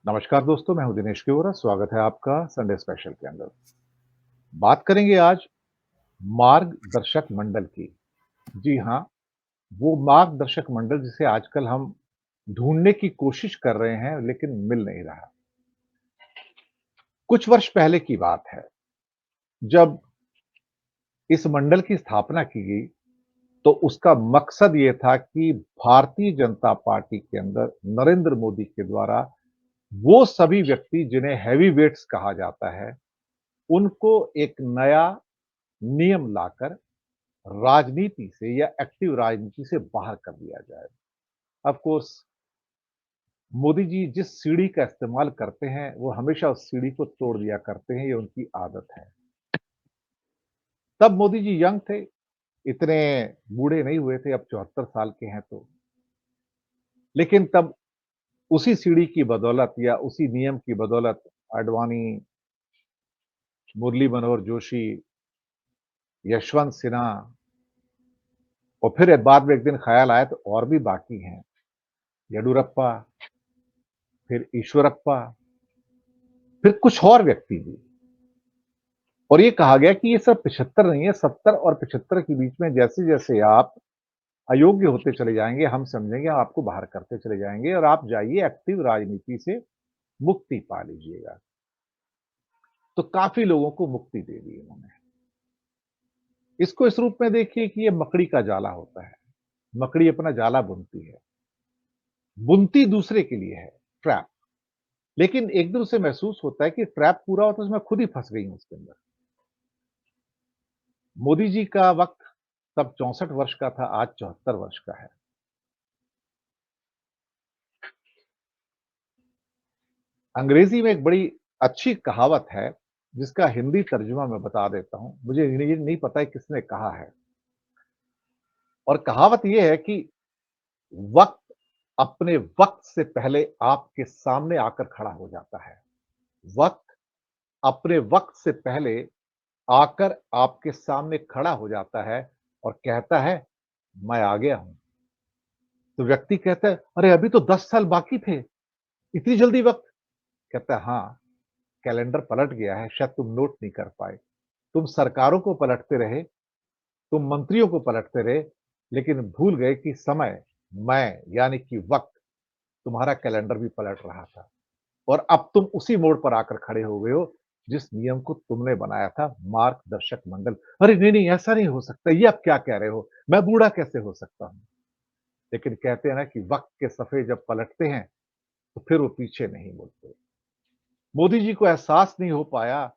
नमस्कार दोस्तों, मैं हूं दिनेश केवरा। स्वागत है आपका संडे स्पेशल के अंदर। बात करेंगे आज मार्गदर्शक मंडल की। जी हाँ, वो मार्गदर्शक मंडल जिसे आजकल हम ढूंढने की कोशिश कर रहे हैं लेकिन मिल नहीं रहा। कुछ वर्ष पहले की बात है, जब इस मंडल की स्थापना की गई, तो उसका मकसद ये था कि भारतीय जनता पार्टी के अंदर नरेंद्र मोदी के द्वारा वो सभी व्यक्ति जिन्हें हैवी वेट्स कहा जाता है, उनको एक नया नियम लाकर राजनीति से या एक्टिव राजनीति से बाहर कर दिया जाए। ऑफ कोर्स मोदी जी जिस सीढ़ी का इस्तेमाल करते हैं, वो हमेशा उस सीढ़ी को तोड़ दिया करते हैं, ये उनकी आदत है। तब मोदी जी यंग थे, इतने बूढ़े नहीं हुए थे, अब 74 साल के हैं तो। लेकिन तब उसी सीढ़ी की बदौलत या उसी नियम की बदौलत आडवाणी, मुरली मनोहर जोशी, यशवंत सिन्हा और फिर बाद में एक दिन ख्याल आया तो और भी बाकी हैं, येडियुरप्पा, फिर ईश्वरप्पा, फिर कुछ और व्यक्ति भी। और ये कहा गया कि ये सब 75 नहीं है, 70 और 75 के बीच में जैसे-जैसे आप अयोग्य होते चले जाएँगे, हम समझेंगे आपको बाहर करते चले जाएँगे और आप जाइए एक्टिव राजनीति से मुक्ति पा लीजिएगा। तो काफ़ी लोगों को मुक्ति दे दी उन्होंने। इसको इस रूप में देखिए कि ये मकड़ी का जाला होता है। मकड़ी अपना जाला बुनती है। बुनती दूसरे के लिए है, ट्रैप। लेकिन एक दिन उसे महसूस होता है कि ट्रैप पूरा होता है, उसमें खुद ही फँस गई हूँ उसके अंदर। मोदी जी का वक़्त तब 64 वर्ष का था, आज 74 वर्ष का है। अंग्रेजी में एक बड़ी अच्छी कहावत है, जिसका हिंदी तर्जुमा मैं बता देता हूँ। मुझे ये नहीं पता है किसने कहा है और कहावत ये है कि वक़्त अपने वक़्त से पहले आपके सामने आकर खड़ा हो जाता है। वक़्त अपने वक़्त से पहले आकर आपके सामने खड़ा हो जाता है और कहता है, मैं आ गया हूँ। तो व्यक्ति कहता है, अरे अभी तो 10 साल बाकी थे, इतनी जल्दी वक़्त? कहता है, हाँ, कैलेंडर पलट गया है, शायद तुम नोट नहीं कर पाए। तुम सरकारों को पलटते रहे, तुम मंत्रियों को पलटते रहे, लेकिन भूल गए कि समय, मैं यानी कि वक़्त तुम्हारा कैलेंडर भी पलट रहा था और अब तुम उसी मोड़ पर आकर खड़े हो गए हो, जिस नियम को तुमने बनाया था मार्गदर्शक मंडल। अरे नहीं, ऐसा नहीं हो सकता, ये आप क्या कह रहे हो? मैं बूढ़ा कैसे हो सकता हूँ? लेकिन कहते हैं ना कि वक़्त के सफ़े जब पलटते हैं, तो फिर वो पीछे नहीं मुड़ते। मोदी जी को एहसास नहीं हो पाया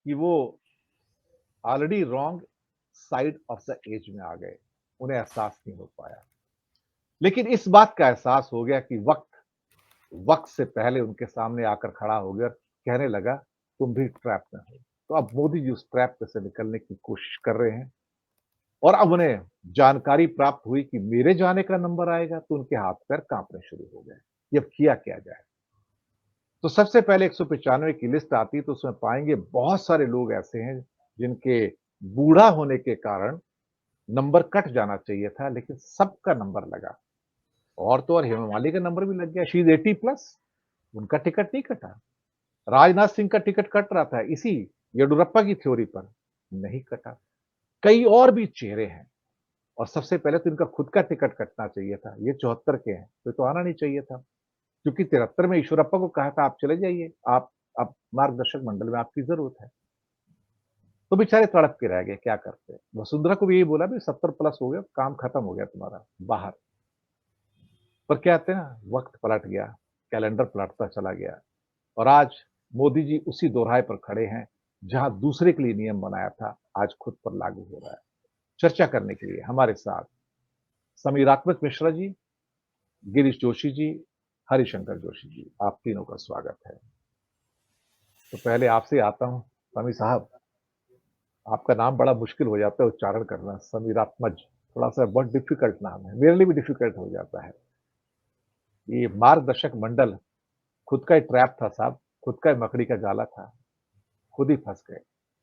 कि वो already wrong side of the edge में आ गए। उन्हें एहसास नहीं हो पाया। लेकिन इस बात का एहसास हो गया कि वक़्त से पहले उनके सामने आकर खड़ा हो गया और कहने लगा, तुम भी ट्रैप में हो। तो अब मोदी जी उस ट्रैप में से निकलने की कोशिश कर रहे हैं और अब उन्हें जानकारी प्राप्त हुई कि मेरे जाने का नंबर आएगा, तो उनके हाथ-पैर काँपने शुरू हो गए। कि अब किया क्या जाए? तो सबसे पहले 195 की लिस्ट आती है, तो उसमें पाएँगे बहुत सारे लोग ऐसे हैं, जिनके बूढ़ा होने के कारण नंबर कट जाना चाहिए था, लेकिन सबका नंबर लगा। और तो और हेमा मालिनी का नंबर भी लग गया, शी इज़ 80 प्लस, उनका टिकट नहीं कटा। राजनाथ सिंह का टिकट कट रहा था, इसी येडियुरप्पा की थ्योरी पर, नहीं कटा। कई और भी चेहरे हैं और सबसे पहले तो इनका खुद का टिकट कटना चाहिए था। ये 74 के हैं, तो आना नहीं चाहिए था। क्योंकि 73 में ईश्वरप्पा को कहा था, आप चले जाइए, आप अब मार्गदर्शक मंडल में आपकी ज़रूरत है। तो बेचारे तड़प के रह गए, क्या करते? वसुंधरा को भी यही बोला, भई 70 प्लस हो गया, काम खत्म हो गया तुम्हारा, बाहर। पर क्या कहते हैं ना, वक़्त पलट गया, कैलेंडर पलटता चला गया और आज मोदी जी उसी दोराहे पर खड़े हैं, जहाँ दूसरे के लिए नियम बनाया था, आज खुद पर लागू हो रहा है। चर्चा करने के लिए हमारे साथ समीरात्मक मिश्रा जी, गिरीश जोशी जी, हरिशंकर जोशी जी, आप तीनों का स्वागत है। तो पहले आपसे आता हूँ, समी साहब, आपका नाम बड़ा मुश्किल हो जाता है उच्चारण करना, समीरात्मज, थोड़ा-सा बहुत डिफ़िकल्ट नाम है, मेरे लिए भी डिफ़िकल्ट हो जाता है। ये मार्गदर्शक मंडल खुद का ही ट्रैप था साहब, खुद का ही मकड़ी का जाला था, खुद ही फँस गए।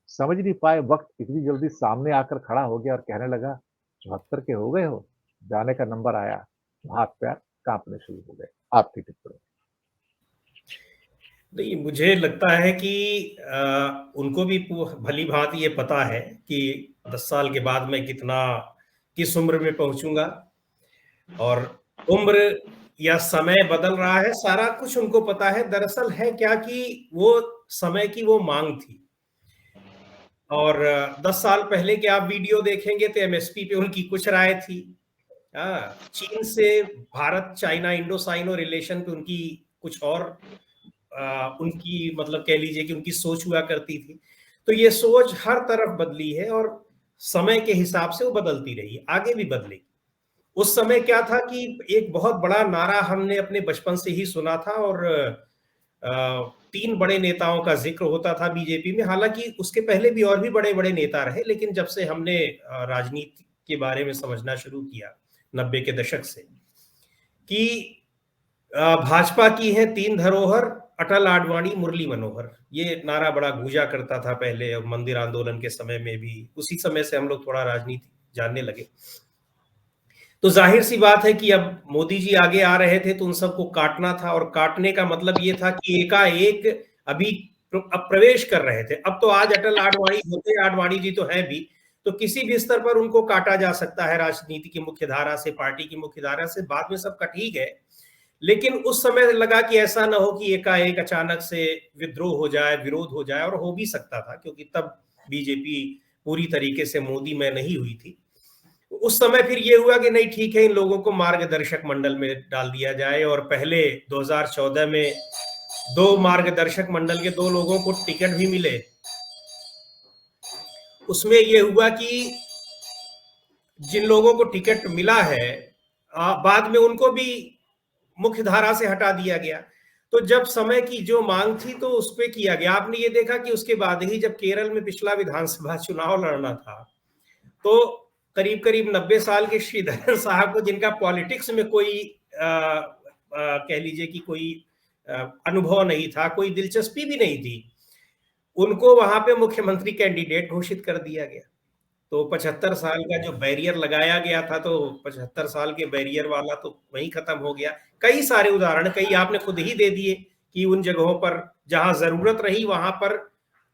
समझ नहीं पाए वक़्त इतनी जल्दी सामने आकर खड़ा हो गया और कहने लगा, 74 के हो गए हो? जाने का नंबर आया, हाथ-पैर काँपने शुरू हो गए। आपकी टिप्पणी। नहीं, मुझे लगता है कि उनको भी भली भांति ये पता है कि 10 साल के बाद मैं किस उम्र में पहुंचूंगा, और उम्र या समय बदल रहा है, सारा कुछ उनको पता है। दरअसल है क्या कि वो समय की वो मांग थी। और 10 साल पहले के आप वीडियो देखेंगे तो एमएसपी पे उनकी कुछ राय थी। चीन से Bharat China Indo Sino relation पे उनकी कुछ और उनकी मतलब कह लीजिए कि उनकी सोच हुआ करती थी। तो ये सोच हर तरफ बदली है, और समय के हिसाब से वो बदलती रही है, आगे भी बदलेगी। उस समय क्या था कि एक बहुत बड़ा नारा हमने अपने बचपन से ही सुना था, और 3 बड़े नेताओं का जिक्र होता था बीजेपी में। हालांकि उसके पहले भी और भी बड़े बड़े नेता रहे, लेकिन जब से हमने राजनीति के बारे में समझना शुरू किया 90 के दशक से, कि भाजपा की है 3 धरोहर, अटल, आडवाणी, मुरली मनोहर, ये नारा बड़ा गूंजा करता था पहले, और मंदिर आंदोलन के समय में भी। उसी समय से हम लोग थोड़ा राजनीति जानने लगे। तो जाहिर सी बात है कि अब मोदी जी आगे आ रहे थे तो उन सबको काटना था, और काटने का मतलब ये था कि एकाएक अभी अब प्रवेश कर रहे थे। अब तो आज अटल आडवाणी होते, आडवाणी जी तो हैं भी, तो किसी भी स्तर पर उनको काटा जा सकता है, राजनीति की मुख्य धारा से, पार्टी की मुख्य धारा से, बाद में सबका ठीक है। लेकिन उस समय लगा कि ऐसा ना हो कि एकाएक अचानक से विद्रोह हो जाए, विरोध हो जाए, और हो भी सकता था क्योंकि तब बीजेपी पूरी तरीके से मोदी में नहीं हुई थी। उस समय फिर ये हुआ कि नहीं, ठीक है, इन लोगों को मार्गदर्शक मंडल में डाल दिया जाए। और पहले 2014 में 2 मार्गदर्शक मंडल के 2 लोगों को टिकट भी मिले। उसमें ये हुआ कि जिन लोगों को टिकट मिला है, बाद में उनको भी मुख्य धारा से हटा दिया गया। तो जब समय की जो मांग थी तो उस पर किया गया। आपने ये देखा कि उसके बाद ही जब केरल में पिछला विधानसभा चुनाव लड़ना था, तो करीब करीब 90 साल के श्रीधरन साहब को, जिनका पॉलिटिक्स में कोई कह लीजिए कि कोई अनुभव नहीं था, कोई दिलचस्पी भी नहीं थी, उनको वहां पे मुख्यमंत्री कैंडिडेट घोषित कर दिया गया। तो 75 साल का जो बैरियर लगाया गया था, तो 75 साल के बैरियर वाला तो वहीं खत्म हो गया। कई सारे उदाहरण, कई आपने खुद ही दे दिए कि उन जगहों पर जहां जरूरत रही वहां पर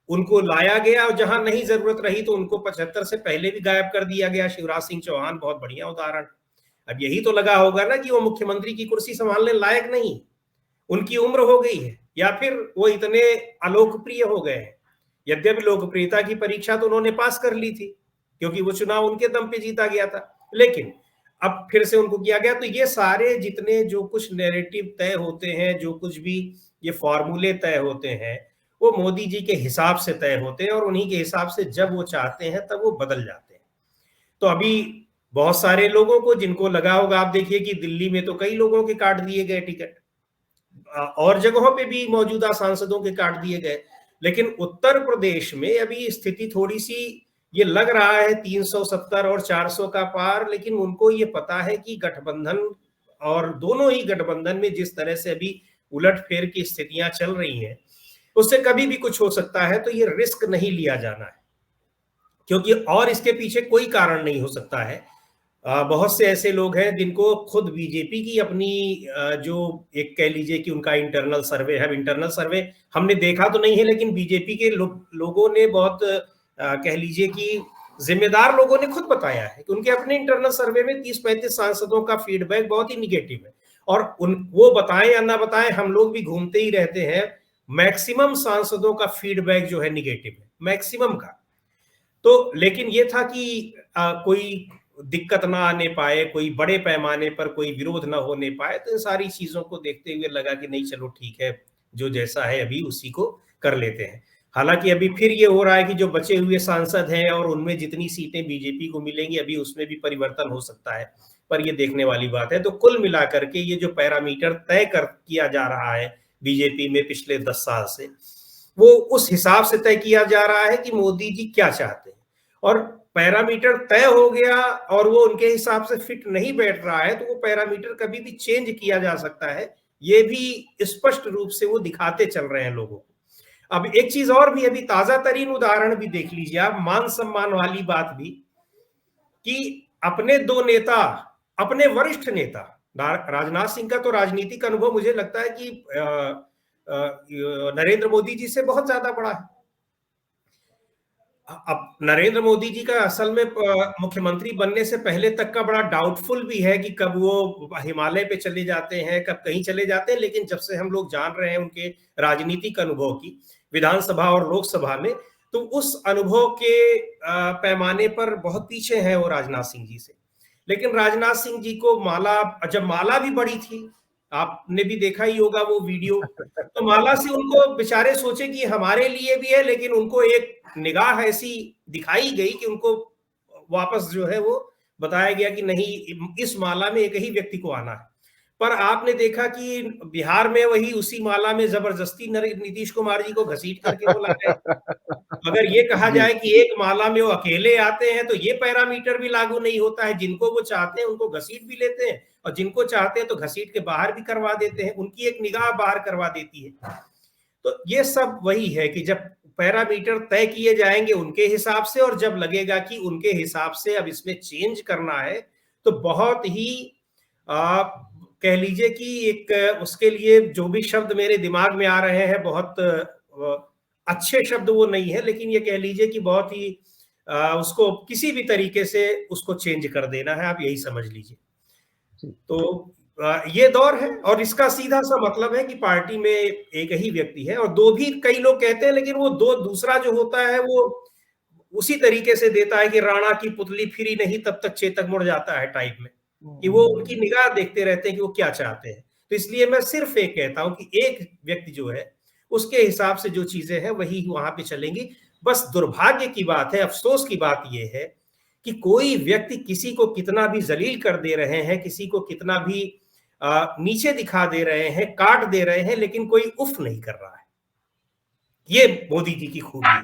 उनको लाया गया, और जहां नहीं जरूरत रही तो उनको 75 से पहले भी गायब कर दिया गया। शिवराज सिंह चौहान बहुत बढ़िया उदाहरण। अब यही तो लगा होगा ना कि वो मुख्यमंत्री की कुर्सी संभालने लायक नहीं, उनकी उम्र हो गई है, या फिर वो इतने अलोकप्रिय हो गए हैं। यद्यपि लोकप्रियता की परीक्षा तो उन्होंने पास कर ली थी, क्योंकि वो चुनाव उनके दम पे जीता गया था, लेकिन अब फिर से उनको किया गया। तो ये सारे जितने जो कुछ नैरेटिव तय होते हैं, जो कुछ भी ये फॉर्मूले तय होते हैं, वो मोदी जी के हिसाब से तय होते हैं, और उन्हीं के हिसाब से जब वो चाहते हैं तब वो बदल जाते हैं। तो अभी बहुत सारे लोगों को जिनको लगा होगा, आप देखिए कि दिल्ली में तो कई लोगों के काट दिए गए टिकट, और जगहों पे भी मौजूदा सांसदों के काट दिए गए। लेकिन उत्तर प्रदेश में अभी स्थिति थोड़ी सी, ये लग रहा है 370 और 400 का पार, लेकिन उनको ये पता है कि गठबंधन, और दोनों ही गठबंधन में जिस तरह से अभी उलटफेर की स्थितियां चल रही हैं, उससे कभी भी कुछ हो सकता है। तो ये रिस्क नहीं लिया जाना है, क्योंकि और इसके पीछे कोई कारण नहीं हो सकता है। बहुत से ऐसे लोग हैं जिनको खुद बीजेपी की अपनी जो एक कह लीजिए कि उनका इंटरनल सर्वे है, इंटरनल सर्वे हमने देखा तो नहीं है, लेकिन बीजेपी के लोगों ने बहुत कह लीजिए कि जिम्मेदार लोगों ने खुद बताया है कि उनके अपने इंटरनल सर्वे में 30-35 सांसदों का फीडबैक बहुत ही निगेटिव है। और उन वो बताएं या ना बताएं, हम लोग भी घूमते ही रहते हैं, मैक्सिमम सांसदों का फीडबैक जो है निगेटिव है, मैक्सिमम का। तो लेकिन ये था कि कोई दिक्कत ना आने पाए, कोई बड़े पैमाने पर कोई विरोध ना होने पाए, तो इन सारी चीजों को देखते हुए लगा कि नहीं, चलो ठीक है, जो जैसा है अभी उसी को कर लेते हैं। हालांकि अभी फिर ये हो रहा है कि जो बचे हुए सांसद हैं और उनमें जितनी सीटें बीजेपी को मिलेंगी, अभी उसमें भी परिवर्तन हो सकता है, पर ये देखने वाली बात है। तो कुल मिलाकर के ये जो पैरामीटर तय कर किया जा रहा है बीजेपी में पिछले 10 साल से, वो उस हिसाब से तय किया जा रहा है कि मोदी जी क्या चाहते हैं। और पैरामीटर तय हो गया और वो उनके हिसाब से फिट नहीं बैठ रहा है, तो वो पैरामीटर कभी भी चेंज किया जा सकता है। ये भी स्पष्ट रूप से वो दिखाते चल रहे हैं लोगों को। अब एक चीज और भी, अभी ताजा तरीन उदाहरण भी देख लीजिए आप, मान सम्मान वाली बात भी, कि अपने 2 नेता, अपने वरिष्ठ नेता, राजनाथ सिंह का तो राजनीतिक अनुभव मुझे लगता है कि नरेंद्र मोदी जी से बहुत ज्यादा बड़ा है। अब नरेंद्र मोदी जी का असल में मुख्यमंत्री बनने से पहले तक का बड़ा डाउटफुल भी है कि कब वो हिमालय पे चले जाते हैं, कब कहीं चले जाते हैं, लेकिन जब से हम लोग जान रहे हैं उनके राजनीतिक अनुभव की विधानसभा और लोकसभा में, तो उस अनुभव के पैमाने पर बहुत पीछे हैं वो राजनाथ सिंह जी से। लेकिन राजनाथ सिंह जी को माला, जब माला भी बड़ी थी, आपने भी देखा ही होगा वो वीडियो, तो माला से उनको बेचारे सोचे कि हमारे लिए भी है, लेकिन उनको एक निगाह ऐसी दिखाई गई कि उनको वापस जो है वो बताया गया कि नहीं, इस माला में एक ही व्यक्ति को आना है। पर आपने देखा कि बिहार में वही उसी माला में जबरदस्ती नीतीश कुमार जी को घसीट करके वो लाए। अगर ये कहा जी, जाए कि एक माला में वो अकेले आते हैं, तो ये पैरामीटर भी लागू नहीं होता है। जिनको वो चाहते हैं उनको घसीट भी लेते हैं, और जिनको चाहते हैं तो घसीट के बाहर भी करवा देते हैं, उनकी एक निगाह बाहर करवा देती है। तो ये सब वही है कि जब पैरामीटर तय किए जाएंगे उनके हिसाब से, और जब लगेगा कि उनके हिसाब से अब इसमें चेंज करना है, तो बहुत ही कह लीजिए कि एक उसके लिए जो भी शब्द मेरे दिमाग में आ रहे हैं, बहुत अच्छे शब्द वो नहीं है, लेकिन ये कह लीजिए कि बहुत ही उसको किसी भी तरीके से उसको चेंज कर देना है, आप यही समझ लीजिए। तो ये दौर है, और इसका सीधा सा मतलब है कि पार्टी में एक ही व्यक्ति है, और दो भी कई लोग कहते हैं, लेकिन वो दो दूसरा जो होता है वो उसी तरीके से देता है कि राणा की पुतली फिरी नहीं तब तक चेतक मुड़ जाता है टाइप में, कि वो उनकी निगाह देखते रहते हैं कि वो क्या चाहते हैं। तो इसलिए मैं सिर्फ एक कहता हूं कि एक व्यक्ति जो है उसके हिसाब से जो चीजें हैं वही वहां पे चलेंगी। बस दुर्भाग्य की बात है, अफसोस की बात यह है कि कोई व्यक्ति किसी को कितना भी जलील कर दे रहे हैं, किसी को कितना भी नीचे दिखा दे रहे हैं, काट दे रहे हैं, लेकिन कोई उफ नहीं कर रहा है। ये मोदी जी की खूबी है।